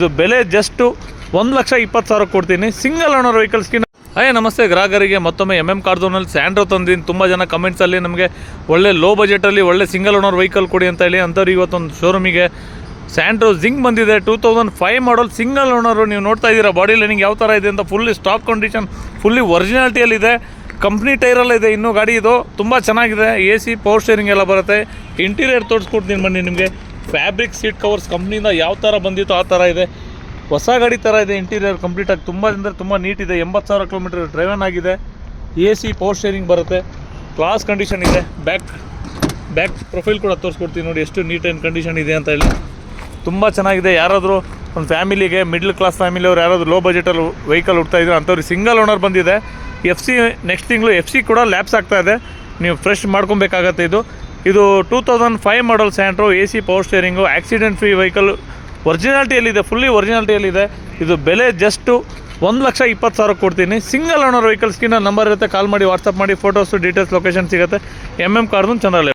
ಇದು ಬೆಲೆ ಜಸ್ಟ್ 1,20,000 ಕೊಡ್ತೀನಿ. ಸಿಂಗಲ್ ಓನರ್ ವೆಹಿಕಲ್ಸ್ಗೆ. ನಮಸ್ತೆ ಗ್ರಾಹಕರಿಗೆ ಮತ್ತೊಮ್ಮೆ ಕಾರ್ದೋನಲ್ಲಿ ಸ್ಯಾಂಡ್ರೋ ತಂದಿದ್ದೀನಿ. ತುಂಬ ಜನ ಕಮೆಂಟ್ಸಲ್ಲಿ ನಮಗೆ ಒಳ್ಳೆ ಲೋ ಬಜೆಟಲ್ಲಿ ಒಳ್ಳೆ ಸಿಂಗಲ್ ಓನರ್ ವೆಹಿಕಲ್ ಕೊಡಿ ಅಂತ ಹೇಳಿ ಅಂಥವ್ರು ಇವತ್ತೊಂದು ಶೋರೂಮಿಗೆ ಸ್ಯಾಂಡ್ರೋ ಜಿಂಗ್ ಬಂದಿದೆ. 2005 ಮಾಡಲ್ ಸಿಂಗಲ್ ಓನರು. ನೀವು ನೋಡ್ತಾ ಇದ್ದೀರಾ ಬಾಡಿ ಲೈನಿಂಗ್ ಯಾವ ಥರ ಇದೆ ಅಂತ. ಫುಲ್ಲಿ ಸ್ಟಾಕ್ ಕಂಡೀಷನ್, ಫುಲ್ಲಿ ಒರಿಜಿನಾಲಿಟಿಯಲ್ಲಿದೆ. ಕಂಪ್ನಿ ಟೈರಲ್ಲ ಇದೆ ಇನ್ನೂ ಗಾಡಿ. ಇದು ತುಂಬ ಚೆನ್ನಾಗಿದೆ. AC ಪವರ್ ಸ್ಟೇರಿಂಗ್ ಎಲ್ಲ ಬರುತ್ತೆ. ಇಂಟೀರಿಯರ್ ತೋರಿಸ್ಕೊಡ್ತೀನಿ ಬನ್ನಿ ನಿಮಗೆ. ಫ್ಯಾಬ್ರಿಕ್ ಸೀಟ್ ಕವರ್ಸ್ ಕಂಪ್ನಿಯಿಂದ ಯಾವ ಥರ ಬಂದಿತ್ತು ಆ ಥರ ಇದೆ. ಹೊಸ ಗಾಡಿ ಥರ ಇದೆ. ಇಂಟೀರಿಯರ್ ಕಂಪ್ಲೀಟಾಗಿ ತುಂಬ ಅಂದರೆ ತುಂಬ ನೀಟ್ ಇದೆ. 80,000 ಕಿಲೋಮೀಟರ್ ಡ್ರೈವನ್ ಆಗಿದೆ. AC ಪವರ್ ಸ್ಟೇರಿಂಗ್ ಬರುತ್ತೆ. ಕ್ಲಾಸ್ ಕಂಡೀಷನ್ ಇದೆ. ಬ್ಯಾಕ್ ಪ್ರೊಫೈಲ್ ಕೂಡ ತೋರಿಸ್ಕೊಡ್ತೀನಿ ನೋಡಿ ಎಷ್ಟು ನೀಟ್ ಆ್ಯಂಡ್ ಕಂಡೀಷನ್ ಇದೆ ಅಂತ ಹೇಳಿ. ತುಂಬ ಚೆನ್ನಾಗಿದೆ. ಯಾರಾದರೂ ಒಂದು ಫ್ಯಾಮಿಲಿಗೆ, ಮಿಡ್ಲ್ ಕ್ಲಾಸ್ ಫ್ಯಾಮಿಲಿಯವ್ರು ಯಾರಾದರೂ ಲೋ ಬಜೆಟಲ್ಲಿ ವೆಹಿಕಲ್ ಹುಡ್ತಾಯಿದ್ರು ಅಂಥವ್ರಿಗೆ ಸಿಂಗಲ್ ಓನರ್ ಬಂದಿದೆ. FC ನೆಕ್ಸ್ಟ್ ತಿಂಗಳು FC ಕೂಡ ಲ್ಯಾಪ್ಸ್ ಆಗ್ತಾಯಿದೆ. ನೀವು ಫ್ರೆಶ್ ಮಾಡ್ಕೊಬೇಕಾಗತ್ತೆ. ಇದು 2005 model Santro. AC power steering, accident free vehicle, ಒರಿಜಿನಾಲಿಟಿಯಲ್ಲಿದೆ. ಫುಲ್ಲಿ ಒರಿಜಿನಾಲಿಟಿಯಲ್ಲಿದೆ. ಇದು ಬೆಲೆ ಜಸ್ಟು 1,20,000 ಕೊಡ್ತೀನಿ. ಸಿಂಗಲ್ ಓನರ್ ವೆಹಿಕಲ್ಸ್ಗಿನ ನಂಬರ್ ಇರುತ್ತೆ. ಕಾಲ್ ಮಾಡಿ, ವಾಟ್ಸಪ್ ಮಾಡಿ, ಫೋಟೋಸು, ಡೀಟೇಲ್ಸ್, ಲೊಕೇಶನ್ ಸಿಗುತ್ತೆ. ಕಾರ್ದೋನ್ ಚಂದ್ರಲೇಔಟ್.